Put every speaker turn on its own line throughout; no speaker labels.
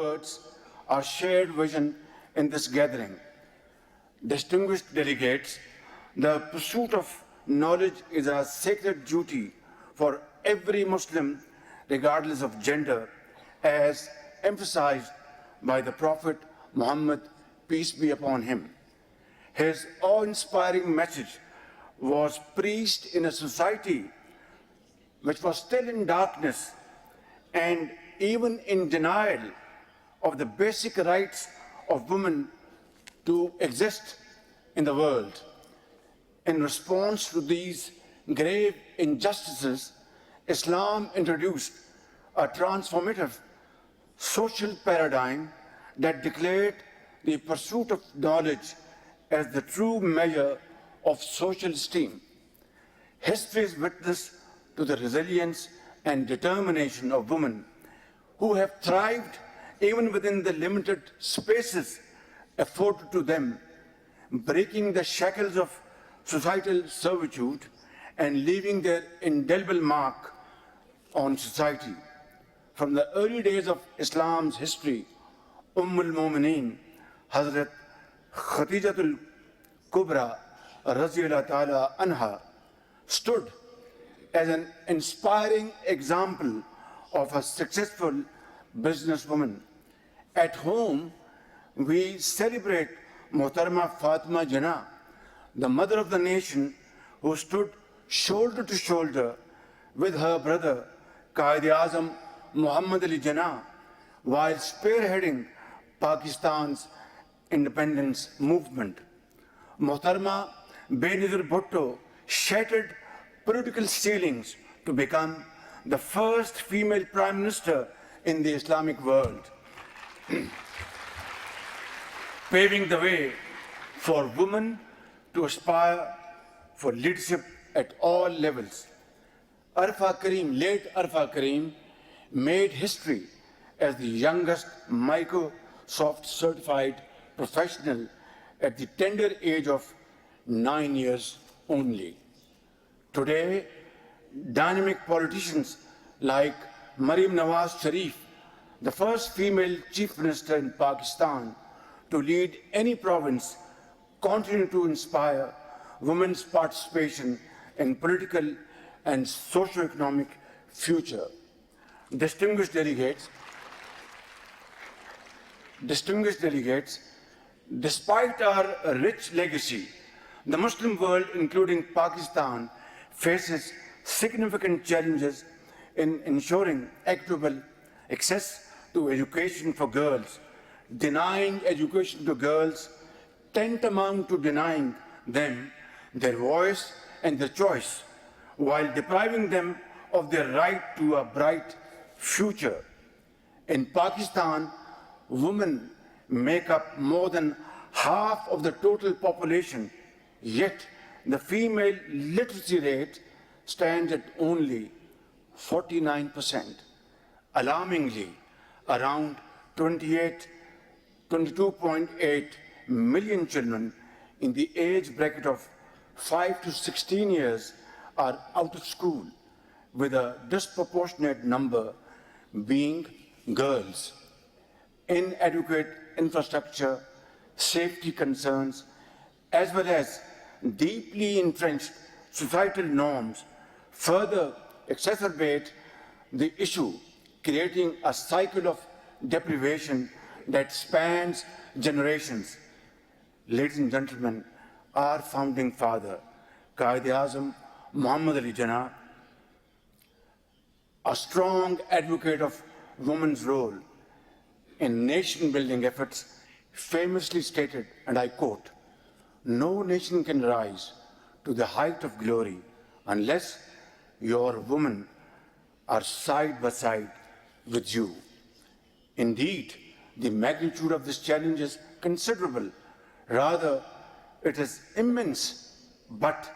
towards our shared vision in this gathering. Distinguished delegates, the pursuit of knowledge is a sacred duty for every Muslim, regardless of gender, as emphasized by the Prophet Muhammad, peace be upon him. His awe-inspiring message was preached in a society which was still in darkness and even in denial of the basic rights of women to exist in the world. In response to these grave injustices, Islam introduced a transformative social paradigm that declared the pursuit of knowledge as the true measure of social esteem. History is witness to the resilience and determination of women who have thrived even within the limited spaces afforded to them, breaking the shackles of societal servitude and leaving their indelible mark on society. From the early days of Islam's history, al-Mu'mineen, Hazrat Khadijatul Kubra, Raziyallahu Ta'ala Anha, stood as an inspiring example of a successful businesswoman. At home, we celebrate Muhtarama Fatima Jinnah, the mother of the nation, who stood shoulder to shoulder with her brother, Quaid-e-Azam Muhammad Ali Jinnah, while spearheading Pakistan's independence movement. Muhtarama Benazir Bhutto shattered political ceilings to become the first female prime minister in the Islamic world, paving the way for women to aspire for leadership at all levels. Arfa Karim, late Arfa Karim, made history as the youngest Microsoft certified professional at the tender age of 9 years only. Today, dynamic politicians like Maryam Nawaz Sharif, the first female chief minister in Pakistan to lead any province, continue to inspire women's participation in political and socio-economic future. Distinguished delegates, despite our rich legacy, the Muslim world, including Pakistan, faces significant challenges in ensuring equitable access to education for girls. Denying education to girls tantamount to denying them their voice and their choice, while depriving them of their right to a bright future. In Pakistan, women make up more than half of the total population, yet the female literacy rate stands at only 49%. Alarmingly, around 22.8 million children in the age bracket of 5 to 16 years are out of school, with a disproportionate number being girls. Inadequate infrastructure, safety concerns, as well as deeply entrenched societal norms further exacerbate the issue, creating a cycle of deprivation that spans generations. Ladies and gentlemen, our founding father, Quaid-e-Azam Muhammad Ali Jinnah, a strong advocate of women's role in nation-building efforts, famously stated, and I quote, "No nation can rise to the height of glory unless your women are side by side with you." Indeed, the magnitude of this challenge is considerable. Rather, it is immense, but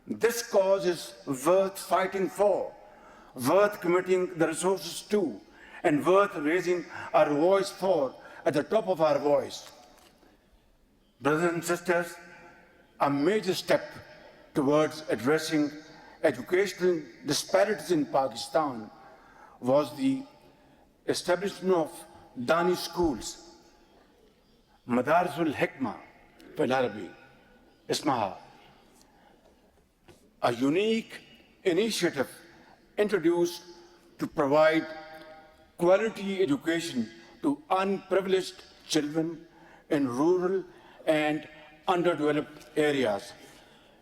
this cause is worth fighting for, worth committing the resources to, and worth raising our voice for at the top of our voice. Brothers and sisters, a major step towards addressing educational disparities in Pakistan was the establishment of Dani schools, Madarisul Hikmah fil Arabi, Ismaha, a unique initiative introduced to provide quality education to unprivileged children in rural and underdeveloped areas.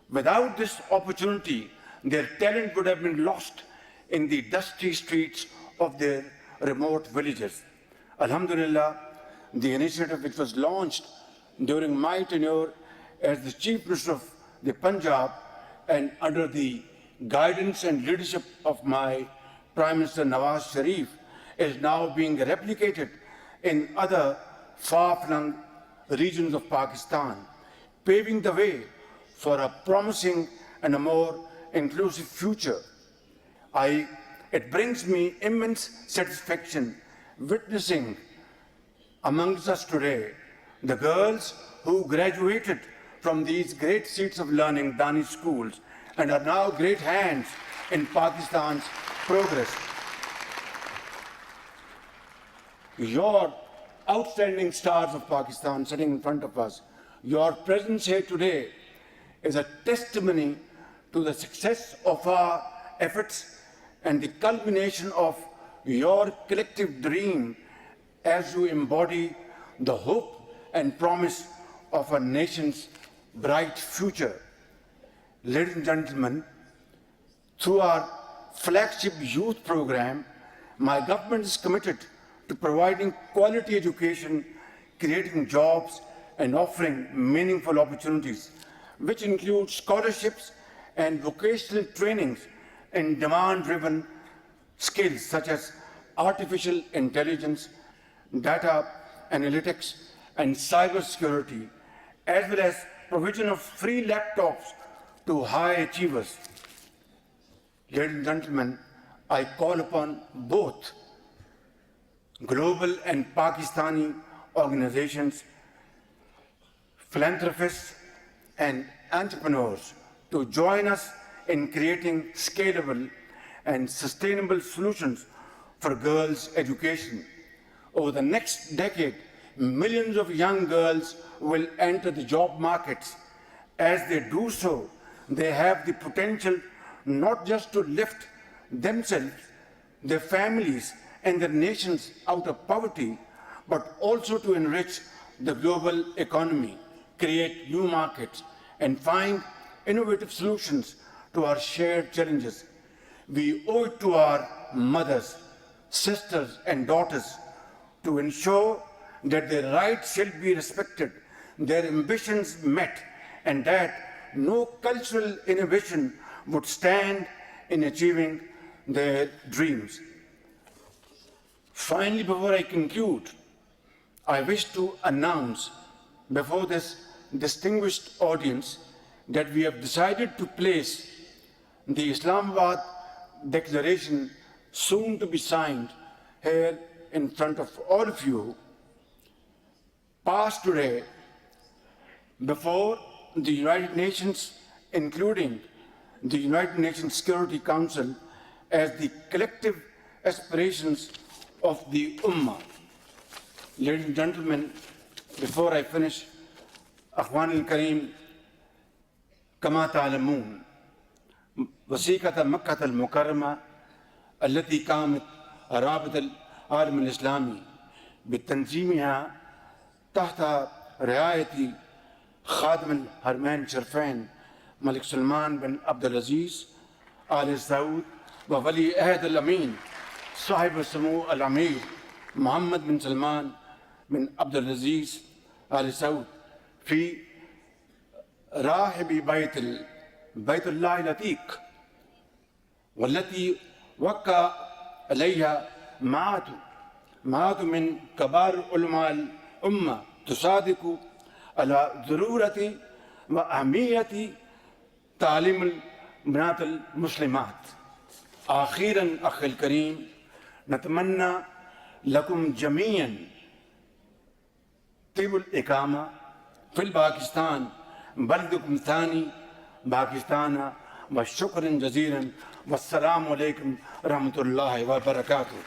Without this opportunity, their talent would have been lost in the dusty streets of their remote villages. Alhamdulillah, the initiative which was launched during my tenure as the Chief Minister of the Punjab and under the guidance and leadership of my Prime Minister Nawaz Sharif is now being replicated in other far-flung regions of Pakistan, paving the way for a promising and a more inclusive future. It brings me immense satisfaction witnessing amongst us today the girls who graduated from these great seats of learning, Dani schools, and are now great hands in Pakistan's progress. Your outstanding stars of Pakistan sitting in front of us, your presence here today is a testimony to the success of our efforts and the culmination of your collective dream as you embody the hope and promise of a nation's bright future. Ladies and gentlemen, through our flagship youth program, my government is committed to providing quality education, creating jobs, and offering meaningful opportunities, which include scholarships and vocational trainings in demand-driven skills such as artificial intelligence, data analytics, and cybersecurity, as well as provision of free laptops to high achievers. Ladies and gentlemen, I call upon both global and Pakistani organizations, philanthropists, and entrepreneurs to join us in creating scalable and sustainable solutions for girls' education. Over the next decade, millions of young girls will enter the job markets. As they do so, they have the potential not just to lift themselves, their families, and their nations out of poverty, but also to enrich the global economy, create new markets, and find innovative solutions to our shared challenges. We owe it to our mothers, sisters, and daughters to ensure that their rights shall be respected, their ambitions met, and that no cultural innovation would stand in achieving their dreams. Finally, before I conclude, I wish to announce before this distinguished audience that we have decided to place the Islamabad Declaration, soon to be signed, here in front of all of you, passed today before the United Nations, including the United Nations Security Council, as the collective aspirations of the Ummah. Ladies and gentlemen, before I finish, Akhwan al-Kareem, كما تعلمون وثيقة مكة المكرمة التي قامت رابطة العالم الإسلامي بتنظيمها تحت رعاية خادم الحرمين الشريفين ملك سلمان بن عبد العزيز آل سعود وولي عهد الأمين صاحب السمو الأمير محمد بن سلمان بن عبد العزيز آل سعود في راحب بيت الله العتيق، والتي وقع عليها مئات من كبار علماء الأمة تصادق على ضرورة وأهمية تعليم البنات المسلمات. أخيراً أخي الكريم، نتمنى لكم جميعاً طيب الإقامة في الباكستان، بلدكم ثاني باكستان، وشكراً جزيلاً، والسلام عليكم ورحمة الله وبركاته.